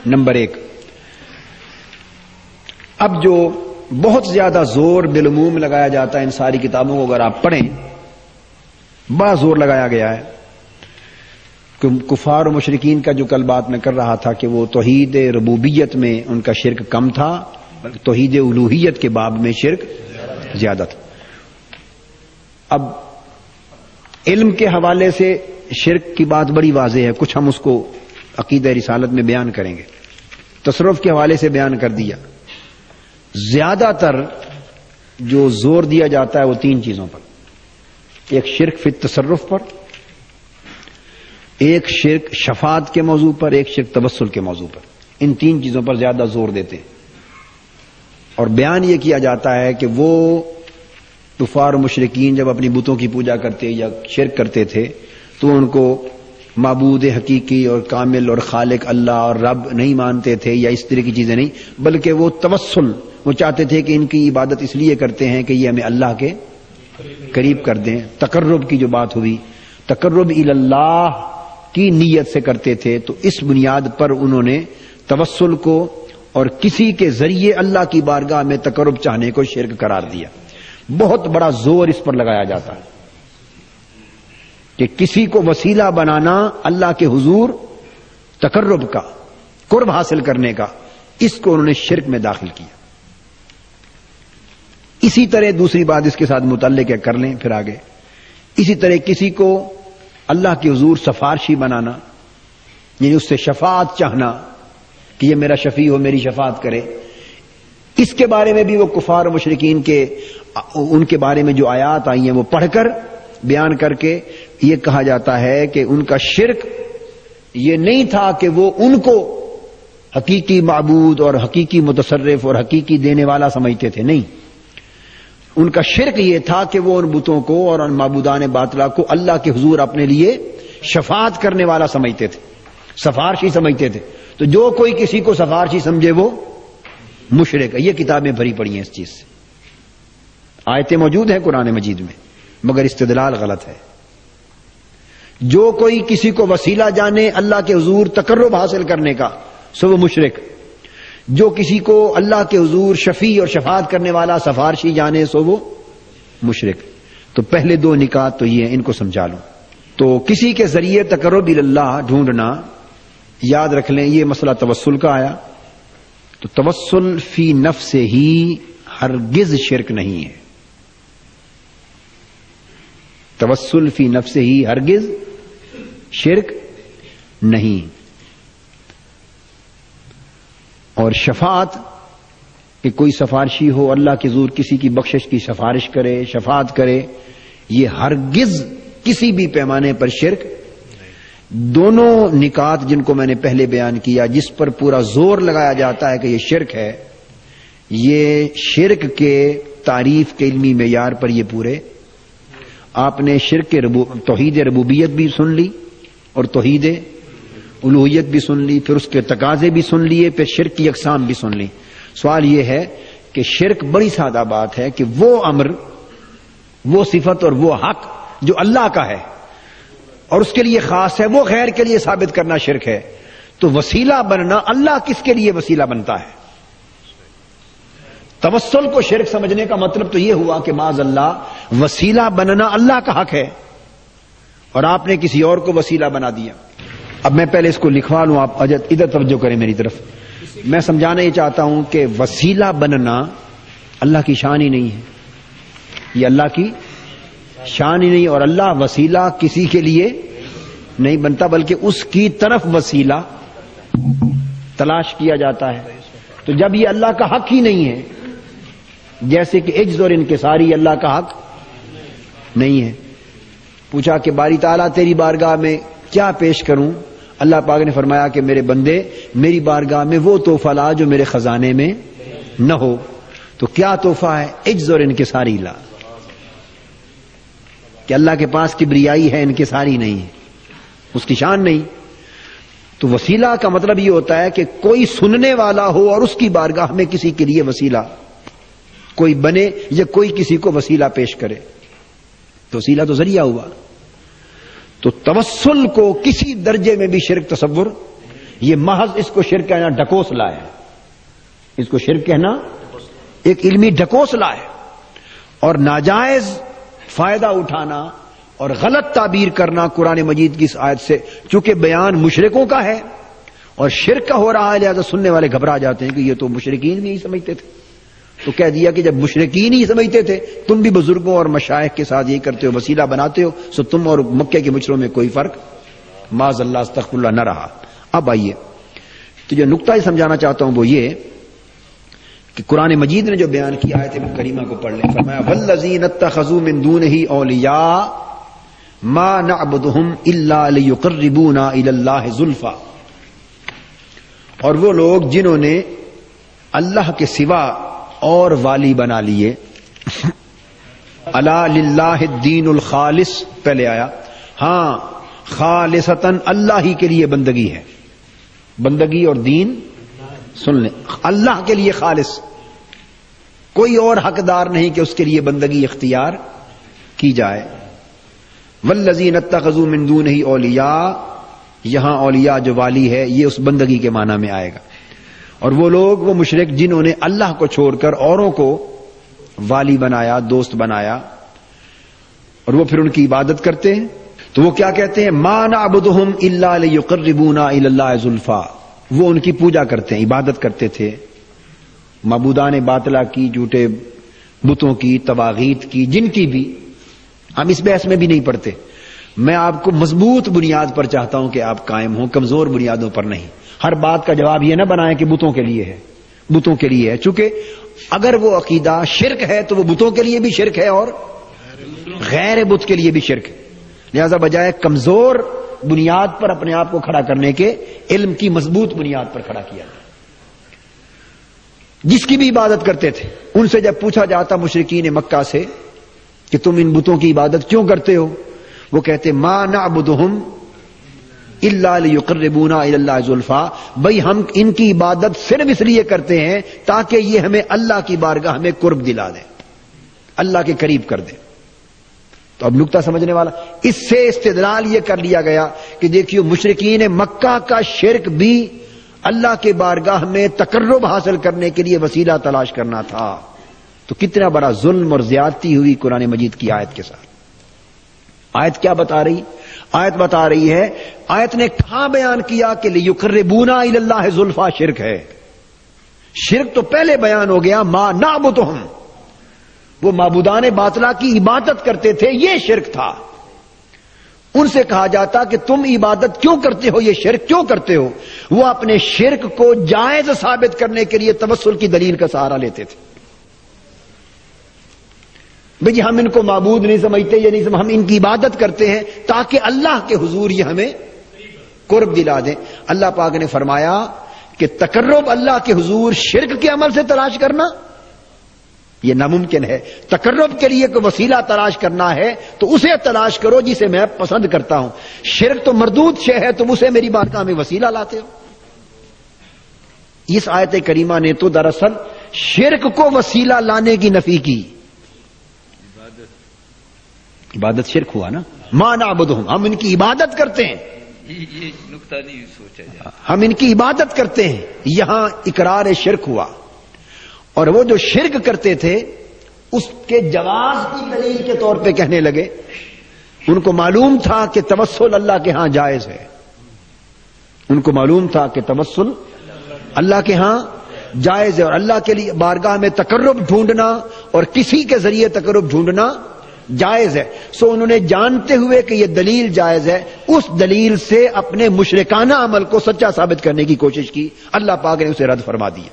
Number 1. اب جو بہت زیادہ زور بالعموم لگایا جاتا ہے ان ساری کتابوں کو اگر آپ پڑھیں، بڑا زور لگایا گیا ہے کہ کفار و مشرکین کا جو کل بات میں کر رہا تھا کہ وہ توحید ربوبیت میں ان کا شرک کم تھا، توحید الوہیت کے باب میں شرک زیادہ تھا. اب علم کے حوالے سے شرک کی بات بڑی واضح ہے، کچھ ہم اس کو عقیدہ رسالت میں بیان کریں گے. تصرف کے حوالے سے بیان کر دیا. زیادہ تر جو زور دیا جاتا ہے وہ 3 چیزوں پر. ایک شرک فی التصرف پر، ایک شرک شفاعت کے موضوع پر، ایک شرک توسل کے موضوع پر. ان 3 چیزوں پر زیادہ زور دیتے ہیں. اور بیان یہ کیا جاتا ہے کہ وہ کفار و مشرکین جب اپنی بتوں کی پوجا کرتے یا شرک کرتے تھے تو ان کو معبود حقیقی اور کامل اور خالق اللہ اور رب نہیں مانتے تھے یا اس طرح کی چیزیں نہیں، بلکہ وہ توسل، وہ چاہتے تھے کہ ان کی عبادت اس لیے کرتے ہیں کہ یہ ہمیں اللہ کے قریب کر دیں. تقرب کی جو بات ہوئی، تقرب اللہ کی نیت سے کرتے تھے. تو اس بنیاد پر انہوں نے توسل کو اور کسی کے ذریعے اللہ کی بارگاہ میں تقرب چاہنے کو شرک قرار دیا. بہت بڑا زور اس پر لگایا جاتا ہے کہ کسی کو وسیلہ بنانا اللہ کے حضور تقرب کا، قرب حاصل کرنے کا، اس کو انہوں نے شرک میں داخل کیا. اسی طرح دوسری بات اس کے ساتھ متعلق ہے، کر لیں پھر آگے. اسی طرح کسی کو اللہ کے حضور سفارشی بنانا، یعنی اس سے شفاعت چاہنا کہ یہ میرا شفیع ہو، میری شفاعت کرے. اس کے بارے میں بھی وہ کفار و مشرکین کے ان کے بارے میں جو آیات آئی ہیں وہ پڑھ کر بیان کر کے یہ کہا جاتا ہے کہ ان کا شرک یہ نہیں تھا کہ وہ ان کو حقیقی معبود اور حقیقی متصرف اور حقیقی دینے والا سمجھتے تھے. نہیں، ان کا شرک یہ تھا کہ وہ ان بتوں کو اور ان معبودان باطلہ کو اللہ کے حضور اپنے لیے شفاعت کرنے والا سمجھتے تھے، سفارشی سمجھتے تھے. تو جو کوئی کسی کو سفارشی سمجھے وہ مشرک ہے. یہ کتابیں بھری پڑی ہیں اس چیز سے، آیتیں موجود ہیں قرآن مجید میں، مگر استدلال غلط ہے. جو کوئی کسی کو وسیلہ جانے اللہ کے حضور تقرب حاصل کرنے کا سو وہ مشرک. جو کسی کو اللہ کے حضور شفیع اور شفاعت کرنے والا سفارشی جانے سو وہ مشرک. تو پہلے 2 نکات تو یہ ہیں، ان کو سمجھا لوں. تو کسی کے ذریعے تقرب اللہ ڈھونڈنا، یاد رکھ لیں یہ مسئلہ توسل کا آیا. تو توسل فی نفس ہی ہرگز شرک نہیں ہے. توسل فی نفس ہی ہرگز شرک نہیں. اور شفاعت کہ کوئی سفارشی ہو، اللہ کے حضور کسی کی بخشش کی سفارش کرے، شفاعت کرے، یہ ہرگز کسی بھی پیمانے پر شرک. دونوں نکات جن کو میں نے پہلے بیان کیا، جس پر پورا زور لگایا جاتا ہے کہ یہ شرک ہے، یہ شرک کے تعریف کے علمی معیار پر یہ پورے. آپ نے شرک توحید ربوبیت بھی سن لی اور توحید الوہیت بھی سن لی، پھر اس کے تقاضے بھی سن لیے، پھر شرک کی اقسام بھی سن لی. سوال یہ ہے کہ شرک بڑی سادہ بات ہے کہ وہ امر، وہ صفت اور وہ حق جو اللہ کا ہے اور اس کے لیے خاص ہے، وہ غیر کے لیے ثابت کرنا شرک ہے. تو وسیلہ بننا، اللہ کس کے لیے وسیلہ بنتا ہے؟ توسل کو شرک سمجھنے کا مطلب تو یہ ہوا کہ معاذ اللہ وسیلہ بننا اللہ کا حق ہے اور آپ نے کسی اور کو وسیلہ بنا دیا. اب میں پہلے اس کو لکھوا لوں، آپ ادھر توجہ کریں میری طرف. میں سمجھانا یہ چاہتا ہوں کہ وسیلہ بننا اللہ کی شان ہی نہیں ہے، یہ اللہ کی شان ہی نہیں. اور اللہ وسیلہ کسی کے لیے نہیں بنتا، بلکہ اس کی طرف وسیلہ تلاش کیا جاتا ہے. تو جب یہ اللہ کا حق ہی نہیں ہے، جیسے کہ عجز اور انکساری اللہ کا حق نہیں ہے. پوچھا کہ باری تعالیٰ تیری بارگاہ میں کیا پیش کروں؟ اللہ پاک نے فرمایا کہ میرے بندے میری بارگاہ میں وہ تحفہ لا جو میرے خزانے میں نہ ہو. تو کیا تحفہ ہے؟ عجز اور انکساری لا، کہ اللہ کے پاس کبریائی ہے، انکساری نہیں ہے، اس کی شان نہیں. تو وسیلہ کا مطلب یہ ہوتا ہے کہ کوئی سننے والا ہو اور اس کی بارگاہ میں کسی کے لیے وسیلہ کوئی بنے یا کوئی کسی کو وسیلہ پیش کرے. تو وسیلہ تو ذریعہ ہوا. تو توسل کو کسی درجے میں بھی شرک تصور یہ محض اس کو شرک کہنا ڈھکوسلا ہے، اس کو شرک کہنا ایک علمی ڈھکوسلا ہے، اور ناجائز فائدہ اٹھانا اور غلط تعبیر کرنا قرآن مجید کی اس آیت سے، چونکہ بیان مشرکوں کا ہے اور شرک کا ہو رہا ہے، لہذا سننے والے گھبرا جاتے ہیں کہ یہ تو مشرکین بھی نہیں سمجھتے تھے. تو کہہ دیا کہ جب مشرکین ہی سمجھتے تھے، تم بھی بزرگوں اور مشائخ کے ساتھ یہی کرتے ہو، وسیلہ بناتے ہو، سو تم اور مکے کے مشروں میں کوئی فرق معاذ اللہ استغفر اللہ نہ رہا. اب آئیے تو جو نقطہ ہی سمجھانا چاہتا ہوں وہ یہ کہ قرآن مجید نے جو بیان کیا آیت کریمہ کو پڑھ لیں. فرمایا والذین اتخذوا من دونہ اولیاء ما نعبدہم الا لیقربونا الی اللہ زلفی، اور وہ لوگ جنہوں نے اللہ کے سوا اور والی بنا لیے. الا للہ الدین الخالص پہلے آیا، ہاں خالصتاً اللہ ہی کے لیے بندگی ہے. بندگی اور دین سن لیں، اللہ کے لیے خالص، کوئی اور حقدار نہیں کہ اس کے لیے بندگی اختیار کی جائے. والذین اتخذوا من دونہ اولیاء، یہاں اولیاء جو والی ہے یہ اس بندگی کے معنی میں آئے گا. اور وہ لوگ، وہ مشرک جنہوں نے اللہ کو چھوڑ کر اوروں کو والی بنایا، دوست بنایا، اور وہ پھر ان کی عبادت کرتے ہیں. تو وہ کیا کہتے ہیں؟ ما نعبدہم الا لیقربونا الی اللہ زلفی، وہ ان کی پوجا کرتے ہیں، عبادت کرتے تھے معبودان باطلہ کی، جھوٹے بتوں کی، تواغیت کی، جن کی بھی. ہم اس بحث میں بھی نہیں پڑتے. میں آپ کو مضبوط بنیاد پر چاہتا ہوں کہ آپ قائم ہوں، کمزور بنیادوں پر نہیں. ہر بات کا جواب یہ نہ بنائیں کہ بتوں کے لیے ہے، بتوں کے لیے ہے، چونکہ اگر وہ عقیدہ شرک ہے تو وہ بتوں کے لیے بھی شرک ہے اور غیر بت کے لیے بھی شرک ہے. لہذا بجائے کمزور بنیاد پر اپنے آپ کو کھڑا کرنے کے، علم کی مضبوط بنیاد پر کھڑا کیا. جس کی بھی عبادت کرتے تھے، ان سے جب پوچھا جاتا مشرکین مکہ سے کہ تم ان بتوں کی عبادت کیوں کرتے ہو، وہ کہتے ما نعبدہم الا لیقربونا الی اللہ زلفی، بھئی ہم ان کی عبادت صرف اس لیے کرتے ہیں تاکہ یہ ہمیں اللہ کی بارگاہ میں قرب دلا دیں، اللہ کے قریب کر دیں. تو اب نقطہ سمجھنے والا، اس سے استدلال یہ کر لیا گیا کہ دیکھیو مشرکین مکہ کا شرک بھی اللہ کے بارگاہ میں تقرب حاصل کرنے کے لیے وسیلہ تلاش کرنا تھا. تو کتنا بڑا ظلم اور زیادتی ہوئی قرآن مجید کی آیت کے ساتھ. آیت کیا بتا رہی؟ آیت بتا رہی ہے، آیت نے کہاں بیان کیا کہ لیقربونا الی اللہ زلفی شرک ہے. شرک تو پہلے بیان ہو گیا، ما نعبدہم، وہ معبودان باطلہ کی عبادت کرتے تھے، یہ شرک تھا. ان سے کہا جاتا کہ تم عبادت کیوں کرتے ہو، یہ شرک کیوں کرتے ہو. وہ اپنے شرک کو جائز ثابت کرنے کے لیے توسل کی دلیل کا سہارا لیتے تھے. بھئی ہم ان کو معبود نہیں سمجھتے، یہ نہیں ہم ان کی عبادت کرتے ہیں تاکہ اللہ کے حضور یہ ہمیں قرب دلا دیں. اللہ پاک نے فرمایا کہ تقرب اللہ کے حضور شرک کے عمل سے تلاش کرنا یہ ناممکن ہے. تقرب کے لیے کوئی وسیلہ تلاش کرنا ہے تو اسے تلاش کرو جسے میں پسند کرتا ہوں. شرک تو مردود شے ہے، تم اسے میری بارگاہ میں وسیلہ لاتے ہو. اس آیت کریمہ نے تو دراصل شرک کو وسیلہ لانے کی نفی کی. عبادت شرک ہوا نا. ما نعبدہم، ہم ان کی عبادت کرتے ہیں، یہ نقطہ نہیں سوچا جائے، ہم ان کی عبادت کرتے ہیں. یہاں اقرار شرک ہوا. اور وہ جو شرک کرتے تھے اس کے جواز کی دلیل کے طور پہ کہنے لگے. ان کو معلوم تھا کہ توسل اللہ کے ہاں جائز ہے، ان کو معلوم تھا کہ توسل اللہ کے ہاں جائز ہے، اور اللہ کے لیے بارگاہ میں تقرب ڈھونڈنا اور کسی کے ذریعے تقرب ڈھونڈنا جائز ہے. سو انہوں نے جانتے ہوئے کہ یہ دلیل جائز ہے، اس دلیل سے اپنے مشرکانہ عمل کو سچا ثابت کرنے کی کوشش کی. اللہ پاک نے اسے رد فرما دیا،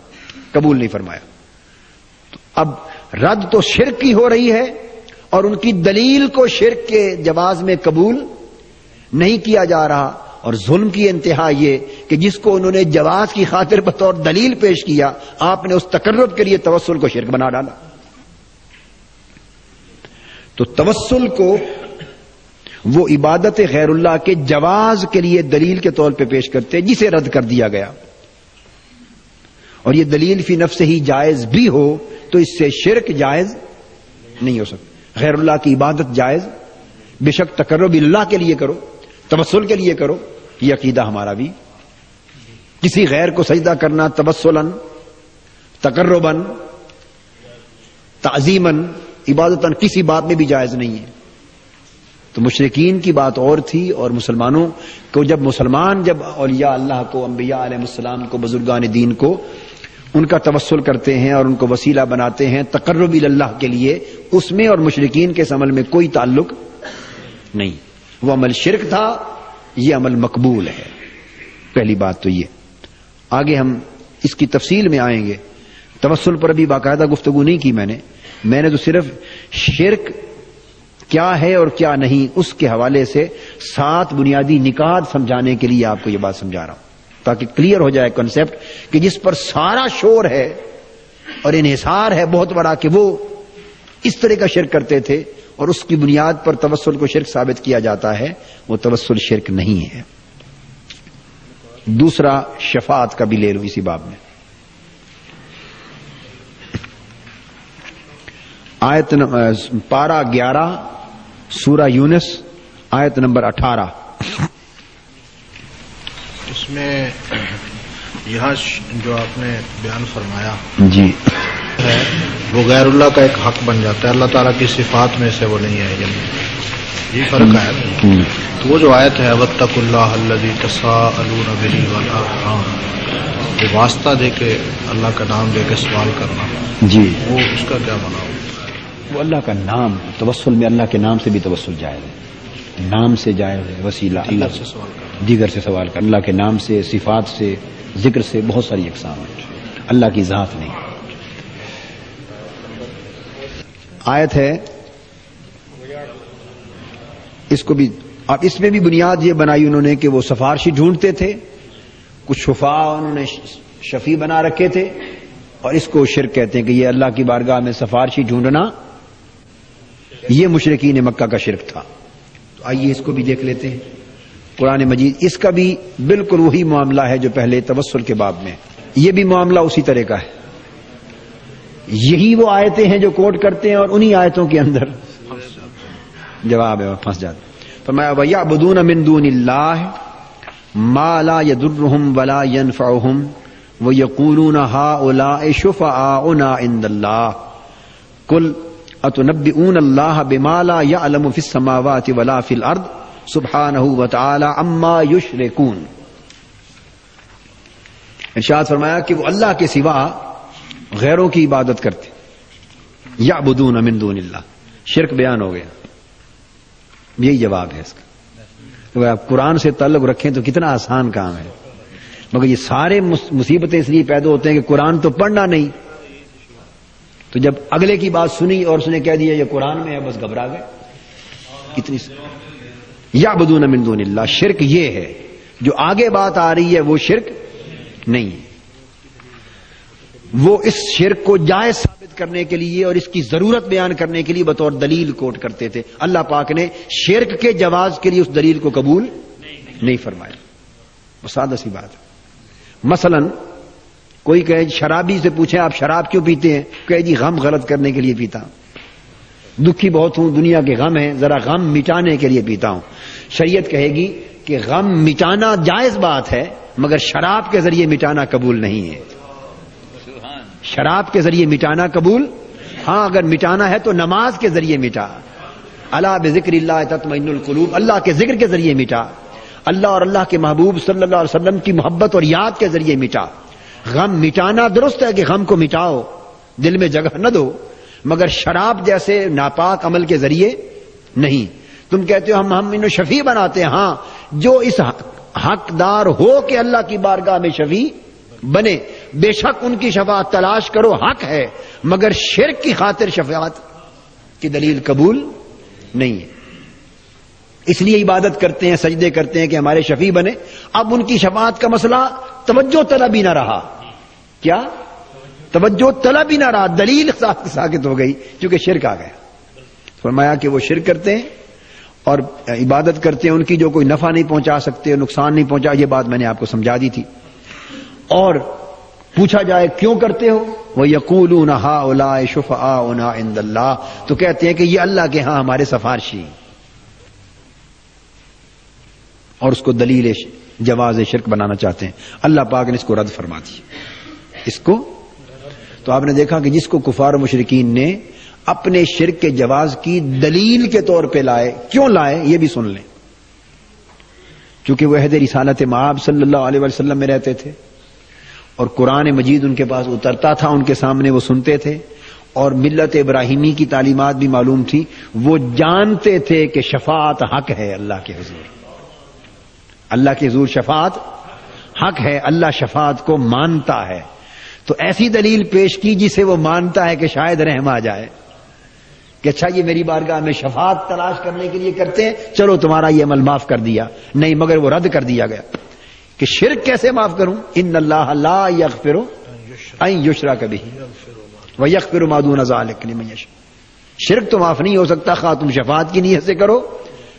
قبول نہیں فرمایا. اب رد تو شرک کی ہو رہی ہے اور ان کی دلیل کو شرک کے جواز میں قبول نہیں کیا جا رہا. اور ظلم کی انتہا یہ کہ جس کو انہوں نے جواز کی خاطر بطور دلیل پیش کیا، آپ نے اس تقرب کے لیے توسل کو شرک بنا ڈالا. تو توسل کو وہ عبادت غیر اللہ کے جواز کے لیے دلیل کے طور پہ پیش کرتے جسے رد کر دیا گیا. اور یہ دلیل فی نفس ہی جائز بھی ہو تو اس سے شرک جائز نہیں ہو سکتا. غیر اللہ کی عبادت جائز، بے شک تقرب اللہ کے لیے کرو، توسل کے لیے کرو، یہ عقیدہ ہمارا بھی کسی غیر کو سجدہ کرنا تبسلاً، تقرباً، تعظیماً، عبادتاً کسی بات میں بھی جائز نہیں ہے. تو مشرکین کی بات اور تھی، اور مسلمانوں کو جب اولیاء اللہ کو، انبیاء علیہ السلام کو، بزرگان دین کو ان کا توسل کرتے ہیں اور ان کو وسیلہ بناتے ہیں تقرب اللہ کے لیے، اس میں اور مشرکین کے اس عمل میں کوئی تعلق نہیں. وہ عمل شرک تھا، یہ عمل مقبول ہے. پہلی بات تو یہ. آگے ہم اس کی تفصیل میں آئیں گے. توسل پر ابھی باقاعدہ گفتگو نہیں کی میں نے تو صرف شرک کیا ہے اور کیا نہیں اس کے حوالے سے 7 بنیادی نکات سمجھانے کے لیے آپ کو یہ بات سمجھا رہا ہوں، تاکہ کلیئر ہو جائے کنسپٹ کہ جس پر سارا شور ہے اور انحصار ہے بہت بڑا کہ وہ اس طرح کا شرک کرتے تھے اور اس کی بنیاد پر توسل کو شرک ثابت کیا جاتا ہے، وہ توسل شرک نہیں ہے. دوسرا شفاعت کا بھی لے لوں اسی باب میں. آیت پارہ 11 سورہ یونس آیت نمبر 18. اس میں یہاں جو آپ نے بیان فرمایا جی ہے وہ غیر اللہ کا ایک حق بن جاتا ہے، اللہ تعالیٰ کی صفات میں سے وہ نہیں ہے. یہ فرق ہے. تو وہ جو آیت ہے واتقوا اللہ الذی تساءلون بہ والارحام، وہ واسطہ دے کے اللہ کا نام دے کے سوال کرنا، جی وہ اس کا کیا معنی ہو؟ وہ اللہ کا نام، توسل میں اللہ کے نام سے بھی توسل جائز ہے، نام سے جائز ہے وسیلہ، اللہ سے سوال کرنا، دیگر سے سوال کر، اللہ کے نام سے، صفات سے، ذکر سے، بہت ساری اقسام ہیں، اللہ کی ذات نہیں. آیت ہے اس کو بھی، اب اس میں بھی بنیاد یہ بنائی انہوں نے کہ وہ سفارشی ڈھونڈتے تھے، کچھ شفاء انہوں نے شفیع بنا رکھے تھے، اور اس کو شرک کہتے ہیں کہ یہ اللہ کی بارگاہ میں سفارشی ڈھونڈنا یہ مشرکین مکہ کا شرک تھا. تو آئیے اس کو بھی دیکھ لیتے ہیں. قرآن مجید اس کا بھی بالکل وہی معاملہ ہے جو پہلے توسل کے باب میں، یہ بھی معاملہ اسی طرح کا ہے. یہی وہ آیتیں ہیں جو کوٹ کرتے ہیں اور انہی آیتوں کے اندر جواب ہے پھنس جاتے. فرمایا وَيَعْبُدُونَ مِن دُونِ اللَّهِ مَا لَا يَضُرُّهُمْ وَلَا يَنْفَعُهُمْ وَيَقُولُونَ هَؤُلَاءِ شُفَعَاؤُنَا عِندَ اللَّهِ قُلْ أَتُنَبِّئُونَ اللَّهَ بِمَا لَا يَعْلَمُ فِي السَّمَاوَاتِ وَلَا فِي الْأَرْضِ سُبْحَانَهُ وَتَعَالَى عَمَّا يُشْرِكُونَ. ارشاد فرمایا کہ وہ اللہ کے سوا غیروں کی عبادت کرتے. یعبدون من دون اللہ، شرک بیان ہو گیا. یہی جواب ہے اس کا. اگر آپ قرآن سے تعلق رکھیں تو کتنا آسان کام ہے، مگر یہ سارے مصیبتیں اس لیے پیدا ہوتے ہیں کہ قرآن تو پڑھنا نہیں. تو جب اگلے کی بات سنی اور اس نے کہہ دیا یہ قرآن میں ہے، بس گھبرا گئے. اتنی یعبدون من دون اللہ، شرک یہ ہے. جو آگے بات آ رہی ہے وہ شرک نہیں ہے. وہ اس شرک کو جائز ثابت کرنے کے لیے اور اس کی ضرورت بیان کرنے کے لیے بطور دلیل کوٹ کرتے تھے. اللہ پاک نے شرک کے جواز کے لیے اس دلیل کو قبول نہیں فرمایا. وہ سادہ سی بات ہے. مثلا کوئی کہے، شرابی سے پوچھیں آپ شراب کیوں پیتے ہیں، کہے جی غم غلط کرنے کے لیے پیتا ہوں، دکھی بہت ہوں، دنیا کے غم ہیں، ذرا غم مٹانے کے لیے پیتا ہوں. شریعت کہے گی کہ غم مٹانا جائز بات ہے، مگر شراب کے ذریعے مٹانا قبول نہیں ہے. شراب کے ذریعے مٹانا قبول، ہاں اگر مٹانا ہے تو نماز کے ذریعے مٹا. الا بذکر اللہ تطمئن القلوب، اللہ کے ذکر کے ذریعے مٹا. اللہ اور اللہ کے محبوب صلی اللہ علیہ وسلم کی محبت اور یاد کے ذریعے مٹا. غم مٹانا درست ہے کہ غم کو مٹاؤ، دل میں جگہ نہ دو، مگر شراب جیسے ناپاک عمل کے ذریعے نہیں. تم کہتے ہو ہم انہیں شفیع بناتے ہیں، ہاں جو اس حقدار ہو کہ اللہ کی بارگاہ میں شفیع بنے، بے شک ان کی شفاعت تلاش کرو، حق ہے، مگر شرک کی خاطر شفاعت کی دلیل قبول نہیں ہے. اس لیے عبادت کرتے ہیں، سجدے کرتے ہیں کہ ہمارے شفیع بنے. اب ان کی شفاعت کا مسئلہ توجہ طلب ہی نہ رہا. کیا توجہ طلب ہی نہ رہا، دلیل ساکت ہو گئی کیونکہ شرک آ گیا. فرمایا کہ وہ شرک کرتے ہیں اور عبادت کرتے ہیں ان کی جو کوئی نفع نہیں پہنچا سکتے، نقصان نہیں پہنچا. یہ بات میں نے آپ کو سمجھا دی تھی. اور پوچھا جائے کیوں کرتے ہو، وَيَقُولُونَ هَؤُلَاءِ شُفَعَاؤُنَا عِندَ اللَّهِ، تو کہتے ہیں کہ یہ اللہ کے ہاں ہمارے سفارشی. اور اس کو دلیل جواز شرک بنانا چاہتے ہیں، اللہ پاک نے اس کو رد فرما دیا۔ اس کو تو آپ نے دیکھا کہ جس کو کفار و مشرکین نے اپنے شرک کے جواز کی دلیل کے طور پہ لائے، کیوں لائے یہ بھی سن لیں۔ چونکہ وہ عہد رسالت مآب صلی اللہ علیہ وسلم میں رہتے تھے اور قرآن مجید ان کے پاس اترتا تھا، ان کے سامنے وہ سنتے تھے، اور ملت ابراہیمی کی تعلیمات بھی معلوم تھی، وہ جانتے تھے کہ شفاعت حق ہے اللہ کے حضور، اللہ کے حضور شفاعت حق ہے، اللہ شفاعت کو مانتا ہے۔ تو ایسی دلیل پیش کی جسے وہ مانتا ہے کہ شاید رحم آ جائے کہ اچھا یہ میری بارگاہ میں شفاعت تلاش کرنے کے لیے کرتے ہیں، چلو تمہارا یہ عمل معاف کر دیا، نہیں مگر وہ رد کر دیا گیا کہ شرک کیسے معاف کروں، ان اللہ لا یغفر ان یشرک بہ ویغفر ما دون ذلک لمن یشاء۔ شرک تو معاف نہیں ہو سکتا، خواہ تم شفاعت کی نیت سے کرو،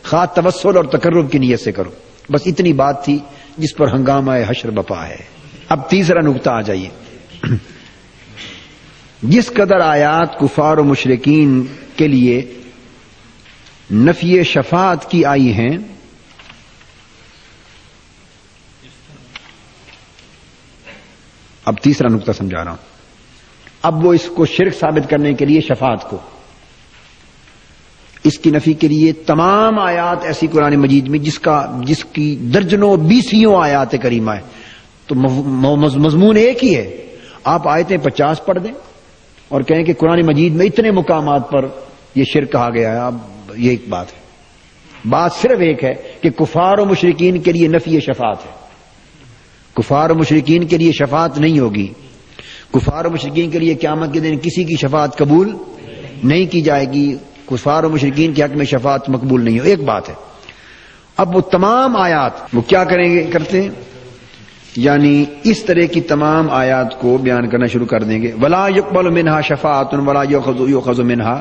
خواہ توسل اور تقرب کی نیت سے کرو۔ بس اتنی بات تھی جس پر ہنگامہ حشر بپا ہے۔ اب تیسرا نقطہ آ جائیے، جس قدر آیات کفار و مشرکین کے لیے نفی شفاعت کی آئی ہیں، اب تیسرا نقطہ سمجھا رہا ہوں۔ اب وہ اس کو شرک ثابت کرنے کے لیے شفاعت کو، اس کی نفی کے لیے تمام آیات ایسی قرآن مجید میں جس کی درجنوں بیسیوں آیات کریمہ ہے، تو مضمون ایک ہی ہے۔ آپ آیتیں 50 پڑھ دیں اور کہیں کہ قرآن مجید میں اتنے مقامات پر یہ شرک کہا گیا ہے، اب یہ ایک بات ہے، بات صرف ایک ہے کہ کفار و مشرکین کے لیے نفی شفاعت ہے۔ کفار و مشرکین کے لیے شفاعت نہیں ہوگی، کفار و مشرکین کے لیے قیامت کے دن کسی کی شفاعت قبول نہیں کی جائے گی، کفار و مشرکین کے حق میں شفاعت مقبول نہیں ہو، ایک بات ہے۔ اب وہ تمام آیات وہ کیا کرتے ہیں، یعنی اس طرح کی تمام آیات کو بیان کرنا شروع کر دیں گے۔ ولا يقبل منها شفاعت ولا يؤخذ منها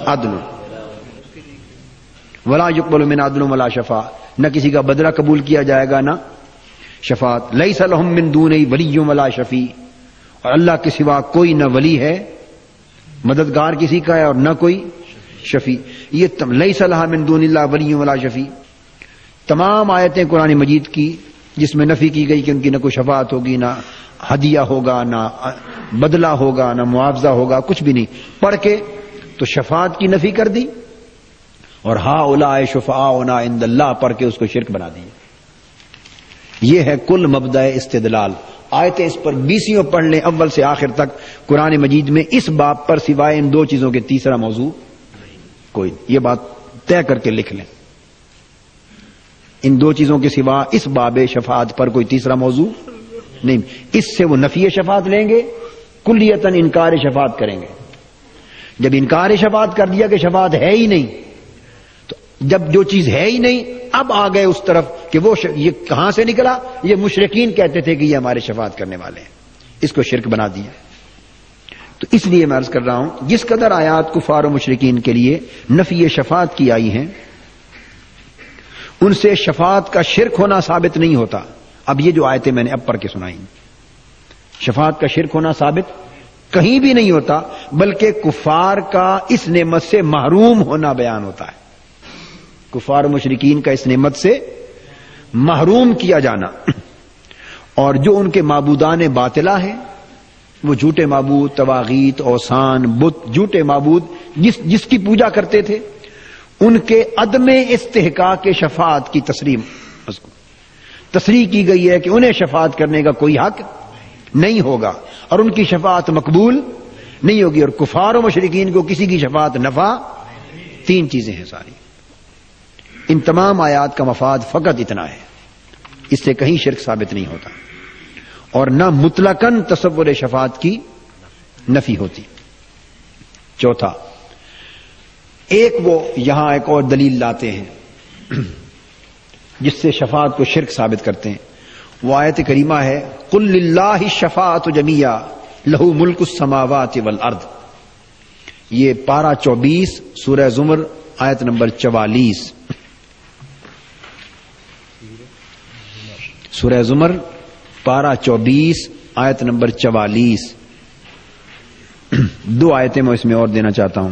عدل، ولا يقبل من عدل ولا شفاعت، نہ کسی کا بدلہ قبول کیا جائے گا نہ شفاعت۔ لیس لهم من دونه ولی ولا شفیع، اور اللہ کے سوا کوئی نہ ولی ہے مددگار کسی کا ہے اور نہ کوئی شفیع۔ یہ لیس لها من دون اللہ ولی ولا شفیع، تمام آیتیں قرآن مجید کی جس میں نفی کی گئی کہ ان کی نہ کوئی شفاعت ہوگی، نہ ہدیہ ہوگا، نہ بدلہ ہوگا، نہ معاوضہ ہوگا، کچھ بھی نہیں، پڑھ کے تو شفاعت کی نفی کر دی، اور ہؤلاء شفعاؤنا عند اللہ پڑھ کے اس کو شرک بنا دی۔ یہ ہے کل مبدأ استدلال۔ آیتیں اس پر بیسیوں پڑھ لیں اول سے آخر تک، قرآن مجید میں اس باب پر سوائے ان دو چیزوں کے تیسرا موضوع کوئی نہیں۔ یہ بات طے کر کے لکھ لیں، ان دو چیزوں کے سوا اس باب شفاعت پر کوئی تیسرا موضوع نہیں۔ اس سے وہ نفی شفاعت لیں گے، کلیتاً انکار شفاعت کریں گے۔ جب انکار شفاعت کر دیا کہ شفاعت ہے ہی نہیں، تو جب جو چیز ہے ہی نہیں، اب آ گئے اس طرف کہ وہ یہ کہاں سے نکلا، یہ مشرکین کہتے تھے کہ یہ ہمارے شفاعت کرنے والے ہیں، اس کو شرک بنا دیا۔ تو اس لیے میں عرض کر رہا ہوں، جس قدر آیات کفار و مشرکین کے لیے نفی شفاعت کی آئی ہیں، ان سے شفاعت کا شرک ہونا ثابت نہیں ہوتا۔ اب یہ جو آیتیں میں نے اب پڑھ کے سنائی، شفاعت کا شرک ہونا ثابت کہیں بھی نہیں ہوتا، بلکہ کفار کا اس نعمت سے محروم ہونا بیان ہوتا ہے۔ کفار و مشرکین کا اس نعمت سے محروم کیا جانا، اور جو ان کے معبودان باطلہ ہیں، وہ جھوٹے معبود، تواغیت، اوثان، بت، جھوٹے معبود جس کی پوجا کرتے تھے، ان کے عدم استحقاق شفاعت کی تصریح کی گئی ہے کہ انہیں شفاعت کرنے کا کوئی حق نہیں ہوگا اور ان کی شفاعت مقبول نہیں ہوگی، اور کفار و مشرکین کو کسی کی شفاعت نفع، تین چیزیں ہیں ساری۔ ان تمام آیات کا مفاد فقط اتنا ہے، اس سے کہیں شرک ثابت نہیں ہوتا، اور نہ مطلقاً تصور شفاعت کی نفی ہوتی۔ چوتھا، ایک وہ یہاں ایک اور دلیل لاتے ہیں جس سے شفاعت کو شرک ثابت کرتے ہیں، وہ آیت کریمہ ہے قل للہ الشفاعۃ جمیعا لہ ملک السماوات والارض، یہ پارہ 24 سورہ زمر آیت نمبر 44، سورہ زمر پارہ 24 آیت نمبر 44۔ دو آیتیں میں اس میں اور دینا چاہتا ہوں۔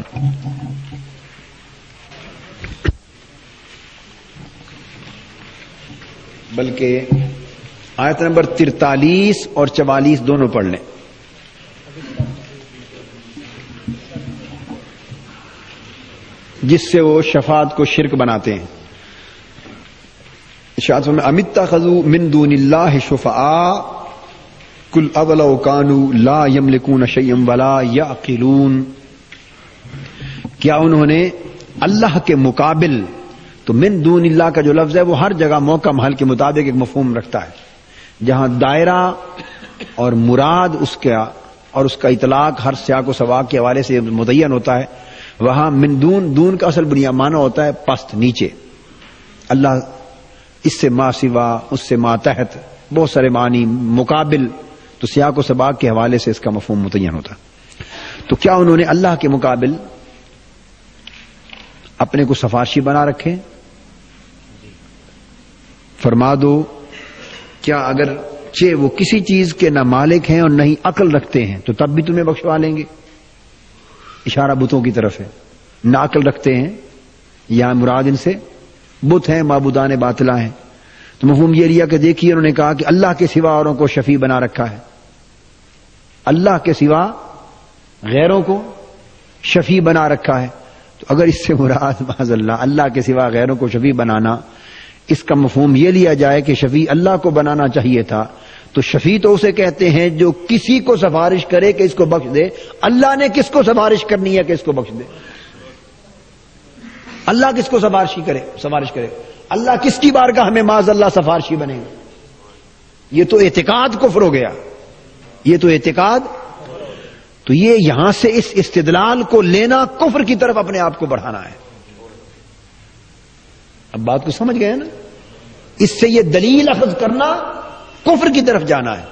بلکہ آیت نمبر 43 اور 44 دونوں پڑھ لیں. جس سے وہ شفاعت کو شرک بناتے ہیں. ارشاد میں ام اتخذوا من دون اللہ شفعاء قل اولو کانوا لا یملکون شیئا ولا یعقلون. کیا انہوں نے اللہ کے مقابل، تو من دون اللہ کا جو لفظ ہے وہ ہر جگہ موقع محل کے مطابق ایک مفہوم رکھتا ہے. جہاں دائرہ اور مراد اس کا اور اس کا اطلاق ہر سیاق و سباق کے حوالے سے متعین ہوتا ہے، وہاں من دون کا اصل بنیاد معنی ہوتا ہے پست، نیچے. اللہ اس سے ما سوا، اس سے ما تحت، بہت سارے معنی، مقابل، تو سیاق و سباق کے حوالے سے اس کا مفہوم متعین ہوتا ہے. تو کیا انہوں نے اللہ کے مقابل اپنے کو سفارشی بنا رکھے؟ فرما دو کیا اگر وہ کسی چیز کے نہ مالک ہیں اور نہ ہی عقل رکھتے ہیں تو تب بھی تمہیں بخشوا لیں گے؟ اشارہ بتوں کی طرف ہے. نہ عقل رکھتے ہیں، یا مراد ان سے بت ہیں، معبودان باطلہ ہیں. تو مفہوم یہ لیا کہ دیکھیے انہوں نے کہا کہ اللہ کے سوا اوروں کو شفیع بنا رکھا ہے، اللہ کے سوا غیروں کو شفیع بنا رکھا ہے. تو اگر اس سے مراد معاذ اللہ کے سوا غیروں کو شفیع بنانا، اس کا مفہوم یہ لیا جائے کہ شفیع اللہ کو بنانا چاہیے تھا، تو شفیع تو اسے کہتے ہیں جو کسی کو سفارش کرے کہ اس کو بخش دے. اللہ نے کس کو سفارش کرنی ہے کہ اس کو بخش دے؟ اللہ کس کو سفارش کرے؟ اللہ کس کی بارگاہ میں معاذ اللہ سفارشی بنے گا؟ یہ تو اعتقاد کفر ہو گیا. یہ تو اعتقاد، تو یہ یہاں سے اس استدلال کو لینا کفر کی طرف اپنے آپ کو بڑھانا ہے. اب بات کو سمجھ گئے نا؟ اس سے یہ دلیل اخذ کرنا کفر کی طرف جانا ہے.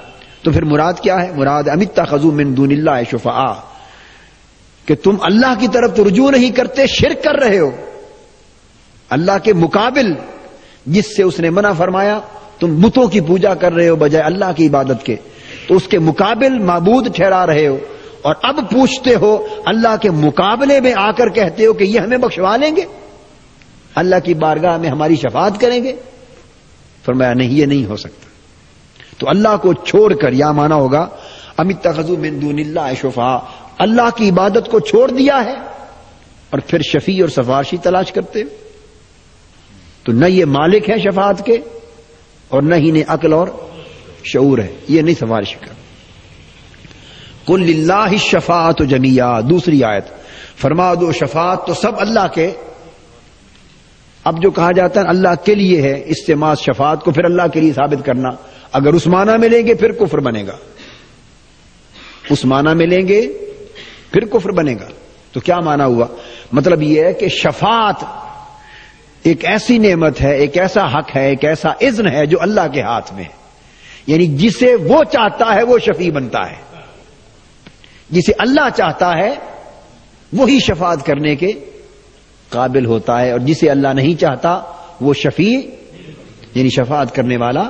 تو پھر مراد کیا ہے؟ مراد ام اتخذوا من دون اللہ شفعاء، کہ تم اللہ کی طرف تو رجوع نہیں کرتے، شرک کر رہے ہو. اللہ کے مقابل جس سے اس نے منع فرمایا، تم بتوں کی پوجا کر رہے ہو بجائے اللہ کی عبادت کے، تو اس کے مقابل معبود ٹھہرا رہے ہو. اور اب پوچھتے ہو اللہ کے مقابلے میں آ کر کہتے ہو کہ یہ ہمیں بخشوا لیں گے، اللہ کی بارگاہ میں ہماری شفاعت کریں گے. فرمایا نہیں، یہ نہیں ہو سکتا. تو اللہ کو چھوڑ کر، یا مانا ہوگا ام اتخذوا من دون اللہ شفعاء، اللہ کی عبادت کو چھوڑ دیا ہے اور پھر شفیع اور سفارشی تلاش کرتے. تو نہ یہ مالک ہے شفاعت کے اور نہ ہی نے عقل اور شعور ہے، یہ نہیں سفارش کر. قل للہ الشفاعۃ جمیعا، دوسری آیت، فرما دو شفاعت تو سب اللہ کے. اب جو کہا جاتا ہے اللہ کے لیے ہے، استعمال شفاعت کو پھر اللہ کے لیے ثابت کرنا، اگر اس معنی میں لیں گے پھر کفر بنے گا. اس معنی میں لیں گے پھر کفر بنے گا. تو کیا معنی ہوا؟ مطلب یہ ہے کہ شفاعت ایک ایسی نعمت ہے، ایک ایسا حق ہے، ایک ایسا اذن ہے جو اللہ کے ہاتھ میں ہے. یعنی جسے وہ چاہتا ہے وہ شفیع بنتا ہے، جسے اللہ چاہتا ہے وہی شفاعت کرنے کے قابل ہوتا ہے، اور جسے اللہ نہیں چاہتا وہ شفیع یعنی شفاعت کرنے والا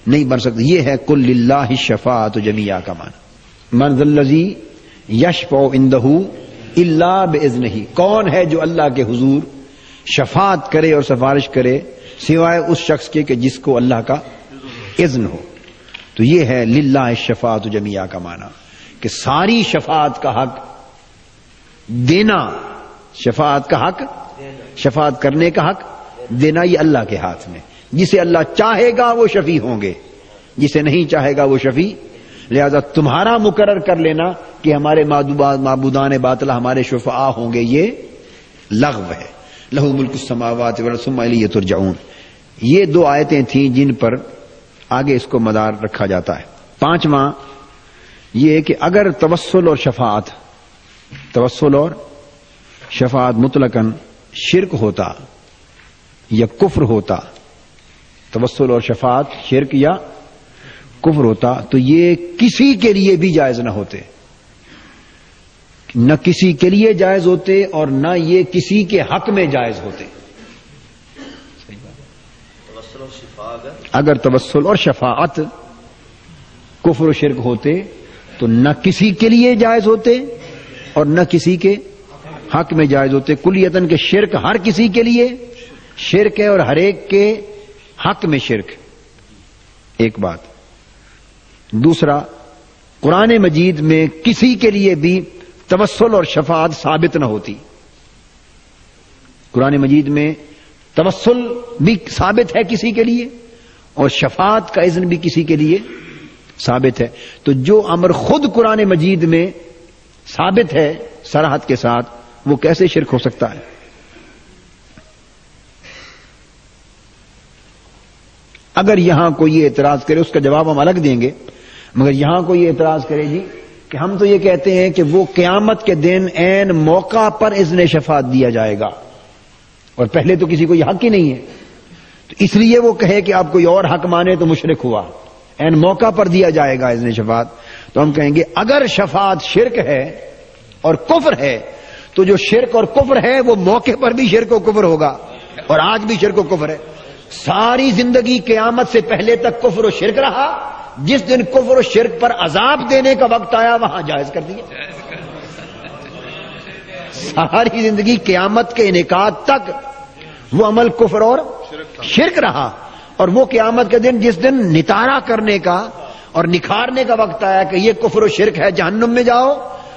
نہیں بن سکتا. یہ ہے قل للہ الشفاعۃ جمیعا کا معنی. من ذا الذی یشفع عندہ الا باذنہ، کون ہے جو اللہ کے حضور شفاعت کرے اور سفارش کرے سوائے اس شخص کے کہ جس کو اللہ کا اذن ہو. تو یہ ہے للہ الشفاعۃ جمیعا کا معنی کہ ساری شفاعت کا حق دینا، شفاعت کا حق، شفاعت کرنے کا حق دینا، یہ اللہ کے ہاتھ میں. جسے اللہ چاہے گا وہ شفیع ہوں گے، جسے نہیں چاہے گا وہ شفیع. لہذا تمہارا مقرر کر لینا کہ ہمارے معبودان باطلہ ہمارے شفعاء ہوں گے، یہ لغو ہے. لہ ملک السماوات والارض ثم الیہ ترجعون. یہ دو آیتیں تھیں جن پر آگے اس کو مدار رکھا جاتا ہے. پانچواں یہ کہ اگر توسل اور شفاعت مطلقاً شرک ہوتا یا کفر ہوتا، توسل اور شفاعت شرک یا کفر ہوتا، تو یہ کسی کے لیے بھی جائز نہ ہوتے. نہ کسی کے لیے جائز ہوتے اور نہ یہ کسی کے حق میں جائز ہوتے. اگر توسل اور شفاعت کفر و شرک ہوتے تو نہ کسی کے لیے جائز ہوتے اور نہ کسی کے حق میں جائز ہوتے. کلیتاً کہ شرک ہر کسی کے لیے شرک ہے اور ہر ایک کے حق میں شرک. ایک بات. دوسرا، قرآن مجید میں کسی کے لیے بھی توسل اور شفاعت ثابت نہ ہوتی. قرآن مجید میں توسل بھی ثابت ہے کسی کے لیے اور شفاعت کا اذن بھی کسی کے لیے ثابت ہے. تو جو امر خود قرآن مجید میں ثابت ہے صراحت کے ساتھ، وہ کیسے شرک ہو سکتا ہے؟ اگر یہاں کوئی یہ اعتراض کرے، اس کا جواب ہم الگ دیں گے، مگر یہاں کوئی یہ اعتراض کرے جی کہ ہم تو یہ کہتے ہیں کہ وہ قیامت کے دن عین موقع پر اذن شفاعت دیا جائے گا، اور پہلے تو کسی کو یہ حق ہی نہیں ہے، تو اس لیے وہ کہے کہ آپ کوئی اور حق مانے تو مشرک ہوا. عین موقع پر دیا جائے گا اذن شفاعت. تو ہم کہیں گے اگر شفاعت شرک ہے اور کفر ہے تو جو شرک اور کفر ہے وہ موقع پر بھی شرک و کفر ہوگا اور آج بھی شرک و کفر ہے. ساری زندگی قیامت سے پہلے تک کفر و شرک رہا، جس دن کفر و شرک پر عذاب دینے کا وقت آیا وہاں جائز کر دیا. ساری زندگی قیامت کے انعقاد تک وہ عمل کفر اور شرک رہا، اور وہ قیامت کے دن جس دن نتارا کرنے کا اور نکھارنے کا وقت آیا کہ یہ کفر و شرک ہے جہنم میں جاؤ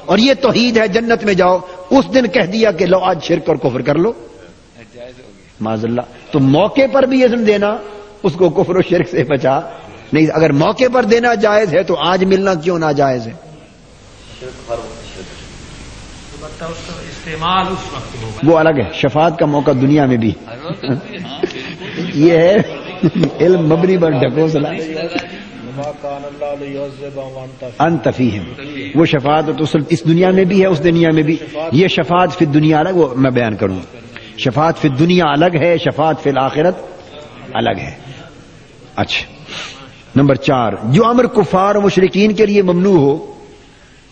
اور یہ توحید ہے جنت میں جاؤ، اس دن کہہ دیا کہ لو آج شرک اور کفر کر لو معاذ اللہ. تو موقع پر بھی اذن دینا اس کو کفر و شرک سے بچا نہیں. اگر موقع پر دینا جائز ہے تو آج ملنا کیوں ناجائز ہے؟ استعمال اس وقت ہوگا، وہ الگ ہے. شفاعت کا موقع دنیا میں بھی یہ ہے علم مبنی پر ڈھکوسلا انت فیہم. وہ شفاعت تو صرف اس دنیا میں بھی ہے اس دنیا میں بھی. یہ شفاعت فی الدنیا الگ، وہ میں بیان کروں. شفاعت فی الدنیا الگ ہے، شفاعت فی الآخرت الگ ہے. اچھا، نمبر 4، جو امر کفار و مشرکین کے لیے ممنوع ہو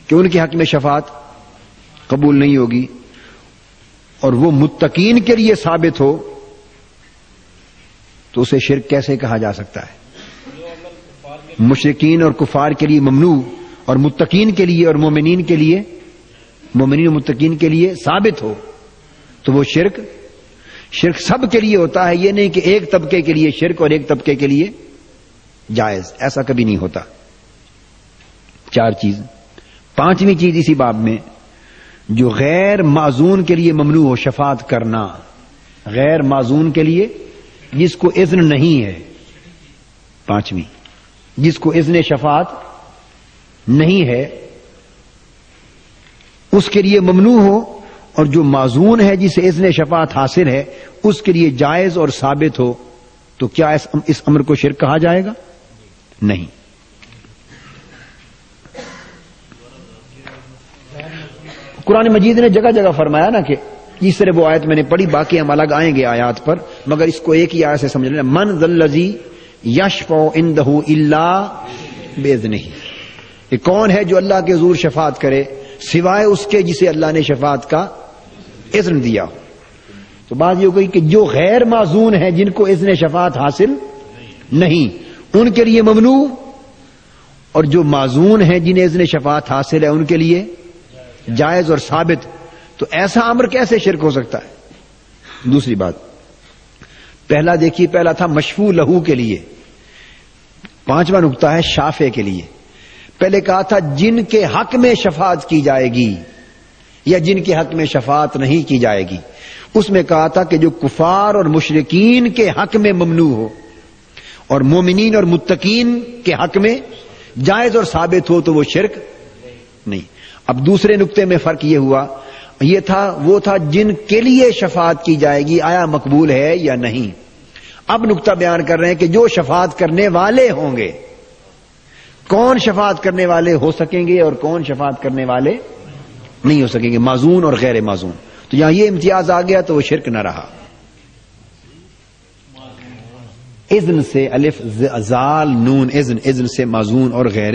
کہ ان کے حق میں شفاعت قبول نہیں ہوگی اور وہ متقین کے لیے ثابت ہو تو اسے شرک کیسے کہا جا سکتا ہے؟ مشرکین اور کفار کے لیے ممنوع اور متقین کے لیے اور مومنین کے لیے، مومنین اور متقین کے لیے ثابت ہو تو وہ شرک سب کے لیے ہوتا ہے. یہ نہیں کہ ایک طبقے کے لیے شرک اور ایک طبقے کے لیے جائز، ایسا کبھی نہیں ہوتا. 4 چیز. 5ویں چیز اسی باب میں، جو غیر معذون کے لیے ممنوع ہو شفاعت کرنا، غیر معذون کے لیے جس کو اذن نہیں ہے. 5ویں، جس کو اذن شفاعت نہیں ہے اس کے لیے ممنوع ہو، اور جو معذون ہے جسے اذن شفاعت حاصل ہے اس کے لیے جائز اور ثابت ہو، تو کیا اس امر کو شرک کہا جائے گا؟ نہیں. قرآن مجید نے جگہ جگہ فرمایا نا کہ اس طرح وہ آیت میں نے پڑھی، باقی ہم الگ آئیں گے آیات پر، مگر اس کو ایک ہی آیت سے سمجھ لینا. من ذا الذی یشفع عندہ الا باذنہ. یہ کون ہے جو اللہ کے حضور شفاعت کرے سوائے اس کے جسے اللہ نے شفاعت کا اذن دیا ہو. تو بات یہ ہو گئی کہ جو غیر معذون ہے جن کو اذن شفاعت حاصل نہیں ان کے لیے ممنوع، اور جو معذون ہیں جنہیں اذن شفاعت حاصل ہے ان کے لیے جائز اور ثابت. تو ایسا امر کیسے شرک ہو سکتا ہے؟ دوسری بات، پہلا دیکھیے، پہلا تھا مشفوع لہو کے لیے. 5واں نقطہ ہے شافع کے لیے. پہلے کہا تھا جن کے حق میں شفاعت کی جائے گی یا جن کے حق میں شفاعت نہیں کی جائے گی. اس میں کہا تھا کہ جو کفار اور مشرکین کے حق میں ممنوع ہو اور مومنین اور متقین کے حق میں جائز اور ثابت ہو تو وہ شرک نہیں. اب دوسرے نقطے میں فرق یہ ہوا، یہ تھا وہ تھا جن کے لیے شفاعت کی جائے گی آیا مقبول ہے یا نہیں. اب نقطہ بیان کر رہے ہیں کہ جو شفاعت کرنے والے ہوں گے، کون شفاعت کرنے والے ہو سکیں گے اور کون شفاعت کرنے والے نہیں ہو سکیں گے، معذون اور غیر معذون. تو یہاں یہ امتیاز آ گیا تو وہ شرک نہ رہا. اذن سے الف زال نون اذن، اذن سے معذون اور غیر